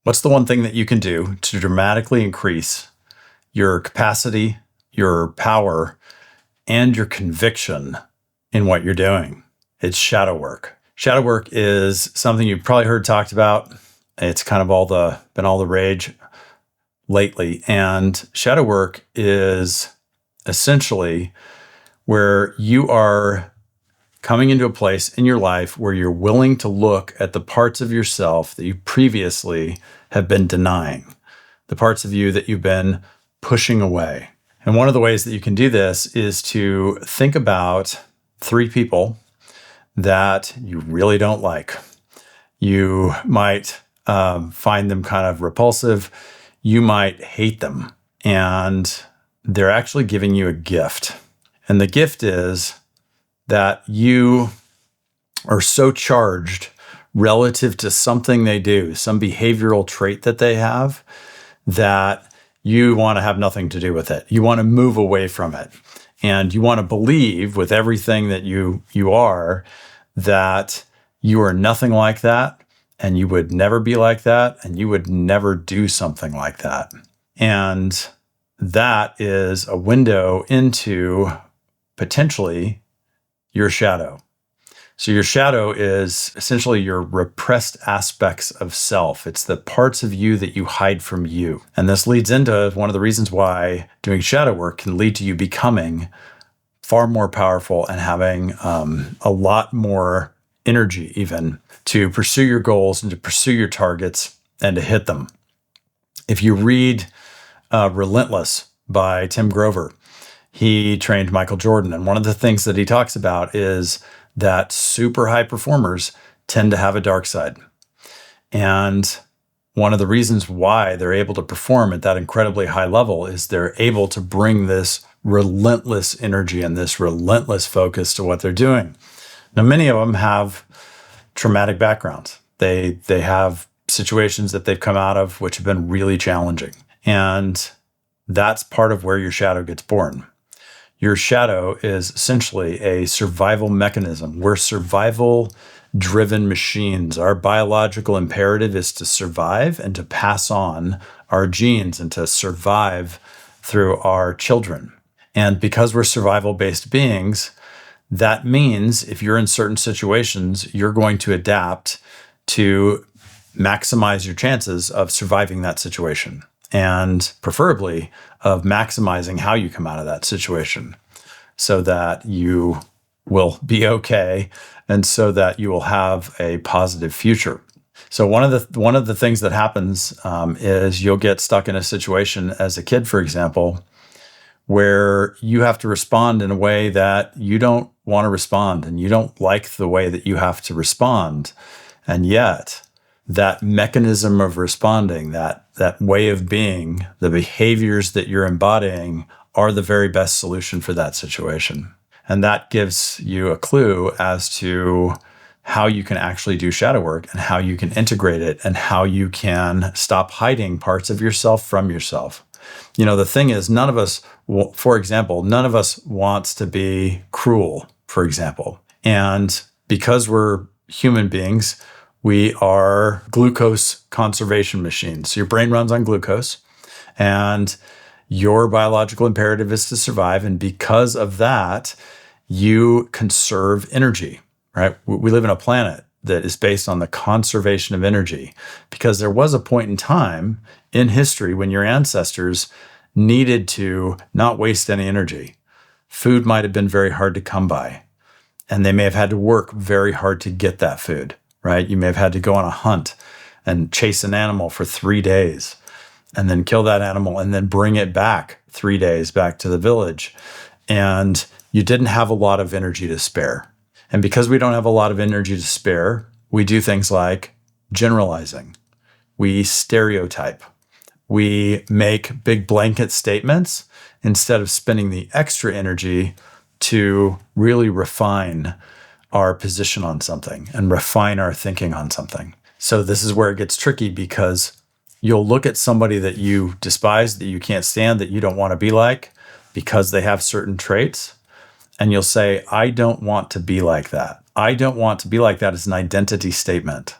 What's the one thing that you can do to dramatically increase your capacity, your power, and your conviction in what you're doing? It's shadow work. Shadow work is something you've probably heard talked about. It's kind of been all the rage lately. And shadow work is essentially where you are coming into a place in your life where you're willing to look at the parts of yourself that you previously have been denying, the parts of you that you've been pushing away. And one of the ways that you can do this is to think about 3 people that you really don't like. You might find them kind of repulsive. You might hate them. And they're actually giving you a gift. And the gift is that you are so charged relative to something they do, some behavioral trait that they have, that you want to have nothing to do with it. You want to move away from it. And you want to believe with everything that you are that you are nothing like that, and you would never be like that, and you would never do something like that. And that is a window into potentially your shadow. So your shadow is essentially your repressed aspects of self. It's the parts of you that you hide from you. And this leads into one of the reasons why doing shadow work can lead to you becoming far more powerful and having a lot more energy even to pursue your goals and to pursue your targets and to hit them. If you read Relentless by Tim Grover, he trained Michael Jordan. And one of the things that he talks about is that super high performers tend to have a dark side. And one of the reasons why they're able to perform at that incredibly high level is they're able to bring this relentless energy and this relentless focus to what they're doing. Now, many of them have traumatic backgrounds. They have situations that they've come out of which have been really challenging. And that's part of where your shadow gets born. Your shadow is essentially a survival mechanism. We're survival-driven machines. Our biological imperative is to survive and to pass on our genes and to survive through our children. And because we're survival-based beings, that means if you're in certain situations, you're going to adapt to maximize your chances of surviving that situation, and preferably of maximizing how you come out of that situation so that you will be okay and so that you will have a positive future. So one of the things that happens is you'll get stuck in a situation as a kid, for example, where you have to respond in a way that you don't want to respond, and you don't like the way that you have to respond. And yet, that mechanism of responding, that way of being, the behaviors that you're embodying are the very best solution for that situation. And that gives you a clue as to how you can actually do shadow work and how you can integrate it and how you can stop hiding parts of yourself from yourself. You know, the thing is, none of us wants to be cruel, for example. And because we're human beings, we are glucose conservation machines. So your brain runs on glucose, and your biological imperative is to survive. And because of that, you conserve energy, right? We live in a planet that is based on the conservation of energy, because there was a point in time in history when your ancestors needed to not waste any energy. Food might have been very hard to come by, and they may have had to work very hard to get that food, right? You may have had to go on a hunt and chase an animal for 3 days and then kill that animal and then bring it back 3 days back to the village. And you didn't have a lot of energy to spare. And because we don't have a lot of energy to spare, we do things like generalizing. We stereotype. We make big blanket statements instead of spending the extra energy to really refine our position on something and refine our thinking on something. So this is where it gets tricky, because you'll look at somebody that you despise, that you can't stand, that you don't want to be like because they have certain traits, and you'll say, I don't want to be like that. I don't want to be like that is an identity statement.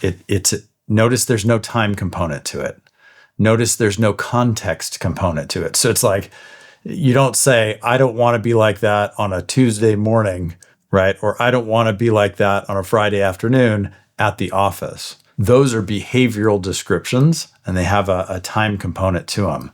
It's Notice there's no time component to it. Notice there's no context component to it. So it's like, you don't say, I don't want to be like that on a Tuesday morning, right? Or I don't want to be like that on a Friday afternoon at the office. Those are behavioral descriptions, and they have a time component to them.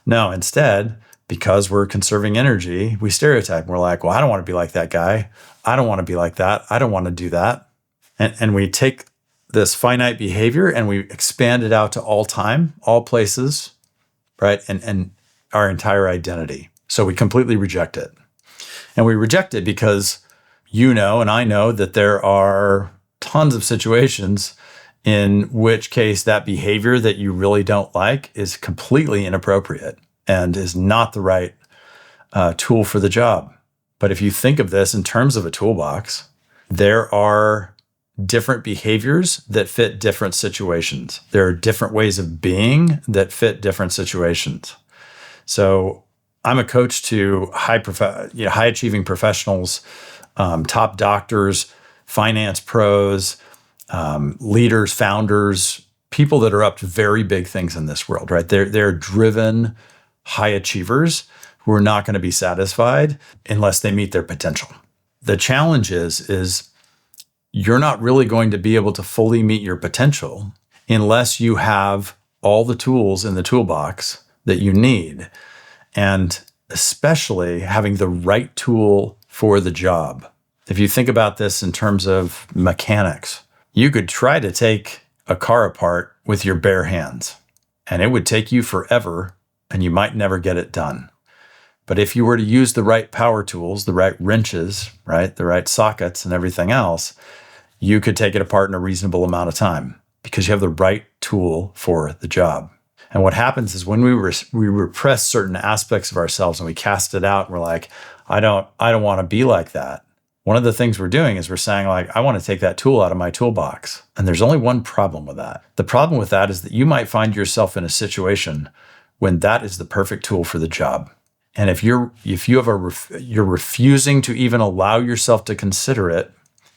No, instead, because we're conserving energy, we stereotype. We're like, well, I don't want to be like that guy. I don't want to be like that. I don't want to do that. And we take this finite behavior and we expand it out to all time, all places, right? And our entire identity. So we completely reject it. And we reject it because you know, and I know that there are tons of situations in which case that behavior that you really don't like is completely inappropriate and is not the right tool for the job. But if you think of this in terms of a toolbox, there are different behaviors that fit different situations. There are different ways of being that fit different situations. So I'm a coach to high achieving professionals, top doctors, finance pros, leaders, founders, people that are up to very big things in this world, right? They're driven high achievers who are not going to be satisfied unless they meet their potential. The challenge is you're not really going to be able to fully meet your potential unless you have all the tools in the toolbox that you need, and especially having the right tool for the job. If you think about this in terms of mechanics, you could try to take a car apart with your bare hands, and it would take you forever, and you might never get it done. But if you were to use the right power tools, the right wrenches, right, the right sockets and everything else, you could take it apart in a reasonable amount of time because you have the right tool for the job. And what happens is when we repress certain aspects of ourselves and we cast it out and we're like, I don't want to be like that. One of the things we're doing is we're saying, like, I want to take that tool out of my toolbox. And there's only one problem with that. The problem with that is that you might find yourself in a situation when that is the perfect tool for the job. And if you're refusing to even allow yourself to consider it,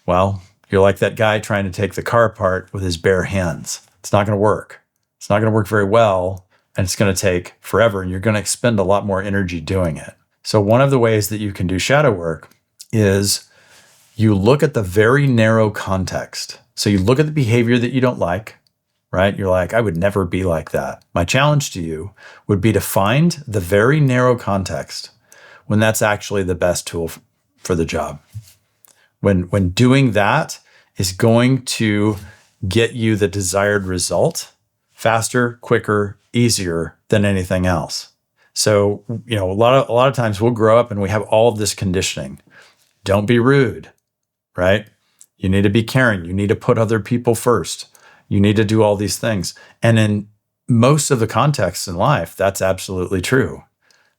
well, you're like that guy trying to take the car apart with his bare hands. It's not going to work. It's not going to work very well, and it's going to take forever, and you're going to expend a lot more energy doing it. So one of the ways that you can do shadow work is you look at the very narrow context. So you look at the behavior that you don't like, right? You're like, I would never be like that. My challenge to you would be to find the very narrow context when that's actually the best tool for the job. When doing that is going to get you the desired result faster, quicker, easier than anything else. So, a lot of times we'll grow up and we have all of this conditioning. Don't be rude, right? You need to be caring. You need to put other people first. You need to do all these things. And in most of the contexts in life, that's absolutely true.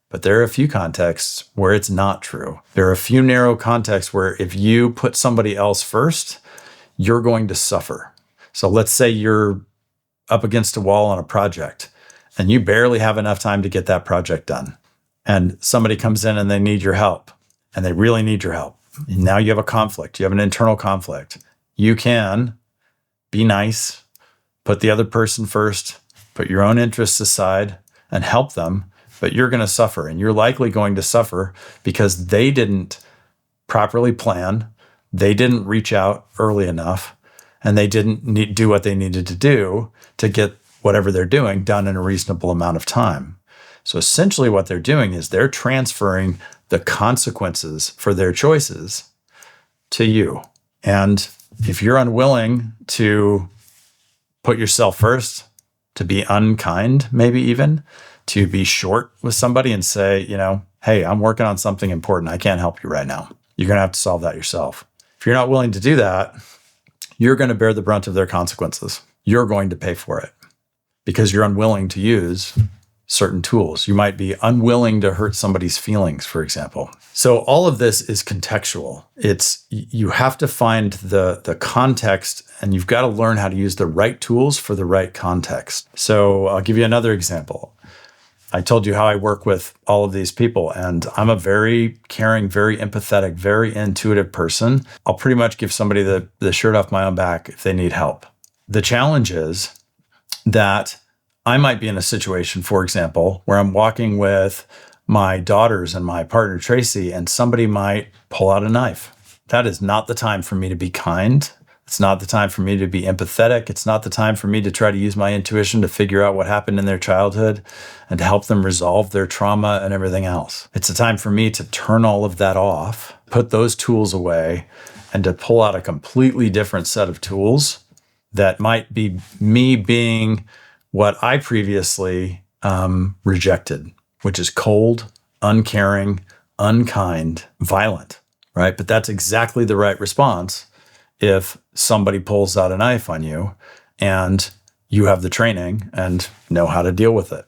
But there are a few contexts where it's not true. There are a few narrow contexts where if you put somebody else first, you're going to suffer. So let's say you're up against a wall on a project and you barely have enough time to get that project done. And somebody comes in and they need your help, and they really need your help. And now you have a conflict. You have an internal conflict. You can be nice, put the other person first, put your own interests aside and help them, but you're going to suffer, and you're likely going to suffer because they didn't properly plan, they didn't reach out early enough, and they didn't do what they needed to do to get whatever they're doing done in a reasonable amount of time. So essentially what they're doing is they're transferring the consequences for their choices to you. And if you're unwilling to put yourself first, to be unkind, maybe even, to be short with somebody and say, hey, I'm working on something important. I can't help you right now. You're going to have to solve that yourself. If you're not willing to do that, you're going to bear the brunt of their consequences. You're going to pay for it because you're unwilling to use certain tools. You might be unwilling to hurt somebody's feelings, for example. So all of this is contextual. You have to find the context, and you've got to learn how to use the right tools for the right context. So I'll give you another example. I told you how I work with all of these people, and I'm a very caring, very empathetic, very intuitive person. I'll pretty much give somebody the shirt off my own back if they need help. The challenge is that I might be in a situation, for example, where I'm walking with my daughters and my partner, Tracy, and somebody might pull out a knife. That is not the time for me to be kind. It's not the time for me to be empathetic. It's not the time for me to try to use my intuition to figure out what happened in their childhood and to help them resolve their trauma and everything else. It's a time for me to turn all of that off, put those tools away, and to pull out a completely different set of tools that might be me being what I previously rejected, which is cold, uncaring, unkind, violent, right? But that's exactly the right response if somebody pulls out a knife on you and you have the training and know how to deal with it.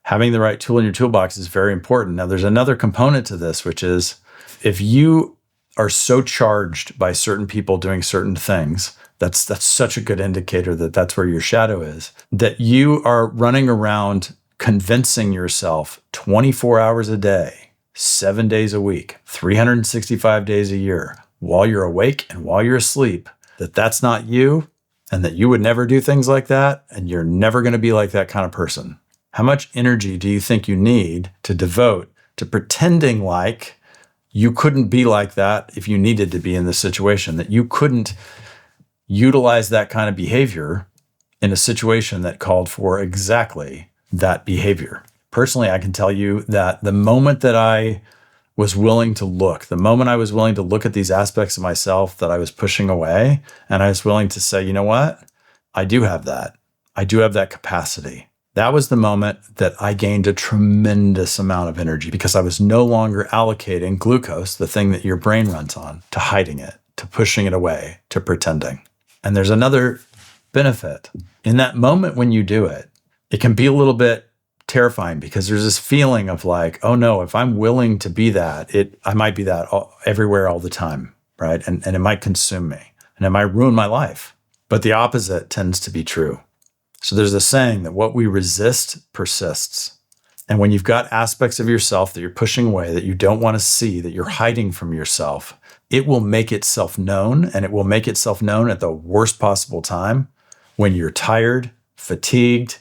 Having the right tool in your toolbox is very important. Now, there's another component to this, which is if you are so charged by certain people doing certain things, that's such a good indicator that that's where your shadow is, that you are running around convincing yourself 24 hours a day, 7 days a week, 365 days a year, while you're awake and while you're asleep, that that's not you and that you would never do things like that and you're never going to be like that kind of person. How much energy do you think you need to devote to pretending like you couldn't be like that if you needed to be in this situation, that you couldn't utilize that kind of behavior in a situation that called for exactly that behavior? Personally, I can tell you that the moment that I was willing to look, the moment I was willing to look at these aspects of myself that I was pushing away, and I was willing to say, you know what? I do have that. I do have that capacity. That was the moment that I gained a tremendous amount of energy because I was no longer allocating glucose, the thing that your brain runs on, to hiding it, to pushing it away, to pretending. And there's another benefit. In that moment when you do it, it can be a little bit terrifying because there's this feeling of like, oh no, if I'm willing to be that, I might be that everywhere all the time, right? And it might consume me and it might ruin my life. But the opposite tends to be true. So there's a saying that what we resist persists. And when you've got aspects of yourself that you're pushing away, that you don't want to see, that you're hiding from yourself, it will make itself known, and it will make itself known at the worst possible time when you're tired, fatigued,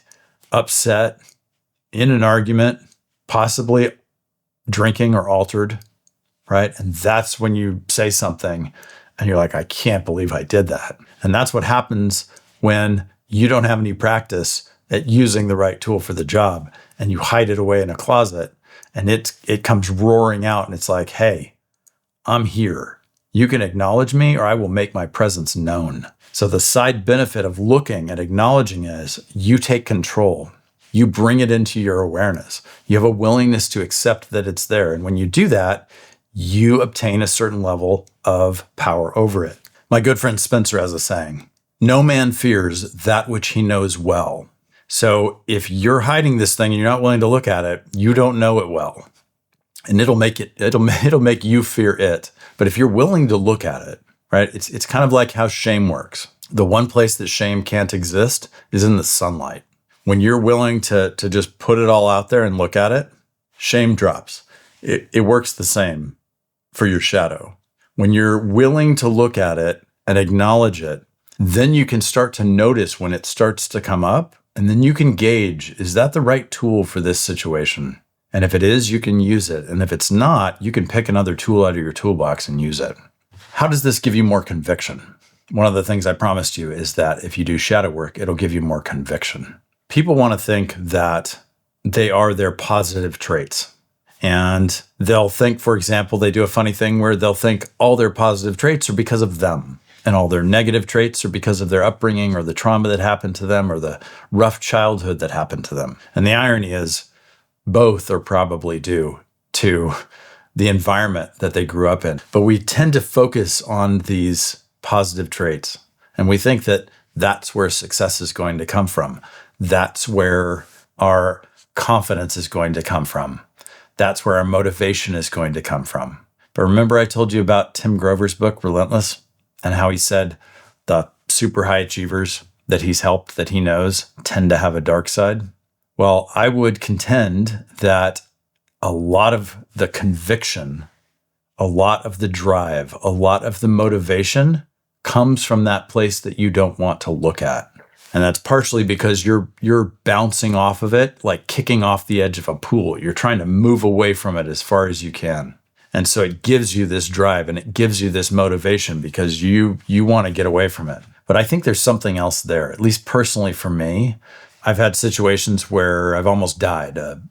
upset, in an argument, possibly drinking or altered, right? And that's when you say something and you're like, I can't believe I did that. And that's what happens when you don't have any practice at using the right tool for the job and you hide it away in a closet and it comes roaring out and it's like, hey, I'm here. You can acknowledge me or I will make my presence known. So the side benefit of looking and acknowledging is you take control. You bring it into your awareness. You have a willingness to accept that it's there. And when you do that, you obtain a certain level of power over it. My good friend Spencer has a saying, no man fears that which he knows well. So if you're hiding this thing and you're not willing to look at it, you don't know it well. And it'll make you fear it. But if you're willing to look at it, right? It's kind of like how shame works. The one place that shame can't exist is in the sunlight. When you're willing to just put it all out there and look at it, shame drops. It works the same for your shadow. When you're willing to look at it and acknowledge it, then you can start to notice when it starts to come up, and then you can gauge, is that the right tool for this situation? And if it is, you can use it. And if it's not, you can pick another tool out of your toolbox and use it. How does this give you more conviction? One of the things I promised you is that if you do shadow work, it'll give you more conviction. People want to think that they are their positive traits. And they'll think, for example, they do a funny thing where they'll think all their positive traits are because of them. And all their negative traits are because of their upbringing or the trauma that happened to them or the rough childhood that happened to them. And the irony is both are probably due to the environment that they grew up in. But we tend to focus on these positive traits. And we think that that's where success is going to come from. That's where our confidence is going to come from. That's where our motivation is going to come from. But remember I told you about Tim Grover's book, Relentless, and how he said the super high achievers that he's helped, that he knows, tend to have a dark side? Well, I would contend that a lot of the conviction, a lot of the drive, a lot of the motivation comes from that place that you don't want to look at. And that's partially because you're bouncing off of it, like kicking off the edge of a pool. You're trying to move away from it as far as you can. And so it gives you this drive and it gives you this motivation because you want to get away from it. But I think there's something else there, at least personally for me. I've had situations where I've almost died a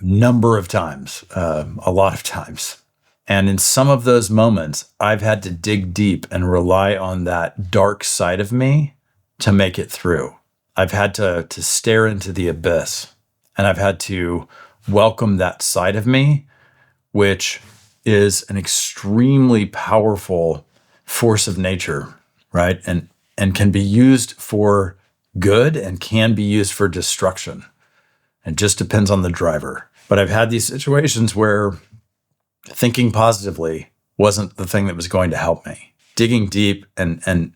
number of times, a lot of times. And in some of those moments, I've had to dig deep and rely on that dark side of me to make it through. I've had to stare into the abyss, and I've had to welcome that side of me, which is an extremely powerful force of nature, right? And can be used for good and can be used for destruction. It just depends on the driver. But I've had these situations where thinking positively wasn't the thing that was going to help me. Digging deep and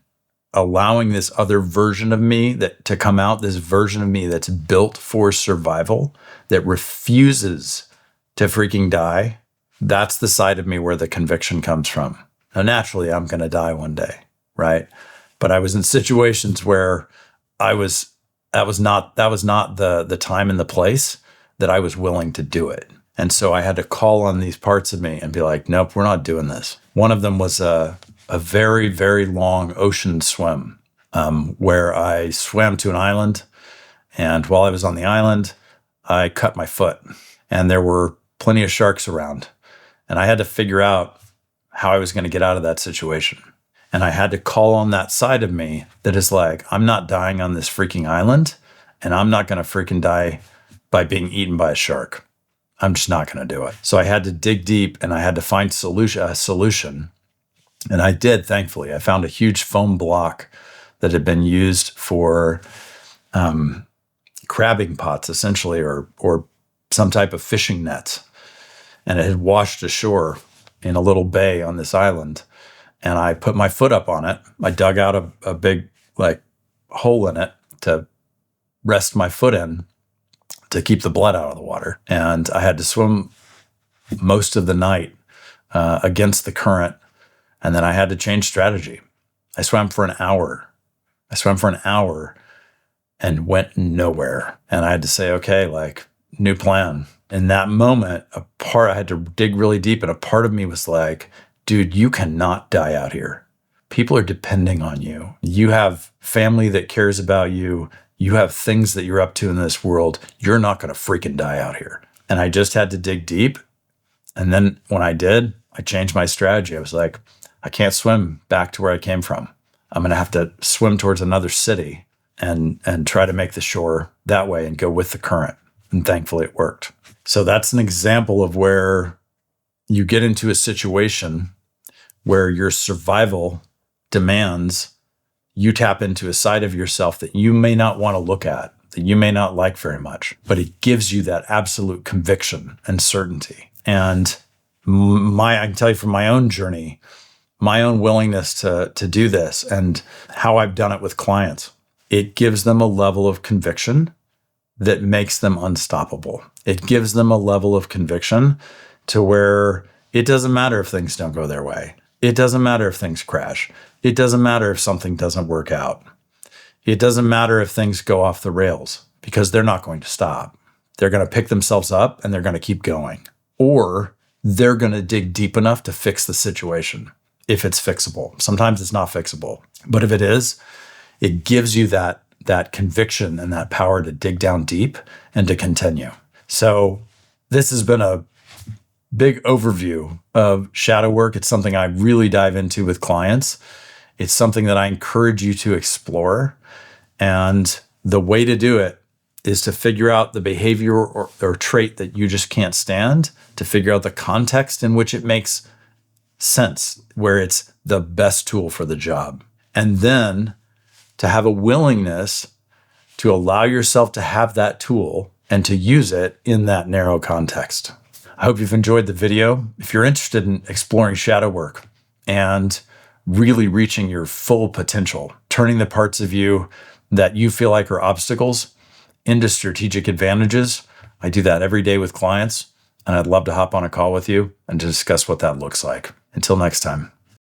allowing this other version of me to come out, this version of me that's built for survival, that refuses to freaking die, that's the side of me where the conviction comes from. Now, naturally, I'm going to die one day, right? But I was in situations where that was not the time and the place that I was willing to do it. And so I had to call on these parts of me and be like, nope, we're not doing this. One of them was a very, very long ocean swim where I swam to an island. And while I was on the island, I cut my foot. And there were plenty of sharks around. And I had to figure out how I was going to get out of that situation. And I had to call on that side of me that is like, I'm not dying on this freaking island. And I'm not going to freaking die by being eaten by a shark. I'm just not going to do it. So I had to dig deep and I had to find a solution. And I did, thankfully. I found a huge foam block that had been used for crabbing pots, essentially, or some type of fishing nets. And it had washed ashore in a little bay on this island. And I put my foot up on it. I dug out a big hole in it to rest my foot in to keep the blood out of the water. And I had to swim most of the night against the current. And then I had to change strategy. I swam for an hour. And went nowhere. And I had to say, okay, new plan. In that moment, I had to dig really deep. And a part of me was like, dude, you cannot die out here. People are depending on you. You have family that cares about you. You have things that you're up to in this world. You're not going to freaking die out here. And I just had to dig deep. And then when I did, I changed my strategy. I was like, I can't swim back to where I came from. I'm going to have to swim towards another city and try to make the shore that way and go with the current. And thankfully it worked. So that's an example of where you get into a situation where your survival demands you tap into a side of yourself that you may not want to look at, that you may not like very much, but it gives you that absolute conviction and certainty. And I can tell you from my own journey, my own willingness to do this and how I've done it with clients, it gives them a level of conviction that makes them unstoppable. It gives them a level of conviction to where it doesn't matter if things don't go their way. It doesn't matter if things crash. It doesn't matter if something doesn't work out. It doesn't matter if things go off the rails because they're not going to stop. They're going to pick themselves up and they're going to keep going. Or they're going to dig deep enough to fix the situation if it's fixable. Sometimes it's not fixable. But if it is, it gives you that conviction and that power to dig down deep and to continue. So this has been a big overview of shadow work. It's something I really dive into with clients. It's something that I encourage you to explore. And the way to do it is to figure out the behavior or trait that you just can't stand, to figure out the context in which it makes sense, where it's the best tool for the job. And then to have a willingness to allow yourself to have that tool and to use it in that narrow context. I hope you've enjoyed the video. If you're interested in exploring shadow work and really reaching your full potential, turning the parts of you that you feel like are obstacles into strategic advantages, I do that every day with clients, and I'd love to hop on a call with you and to discuss what that looks like. Until next time.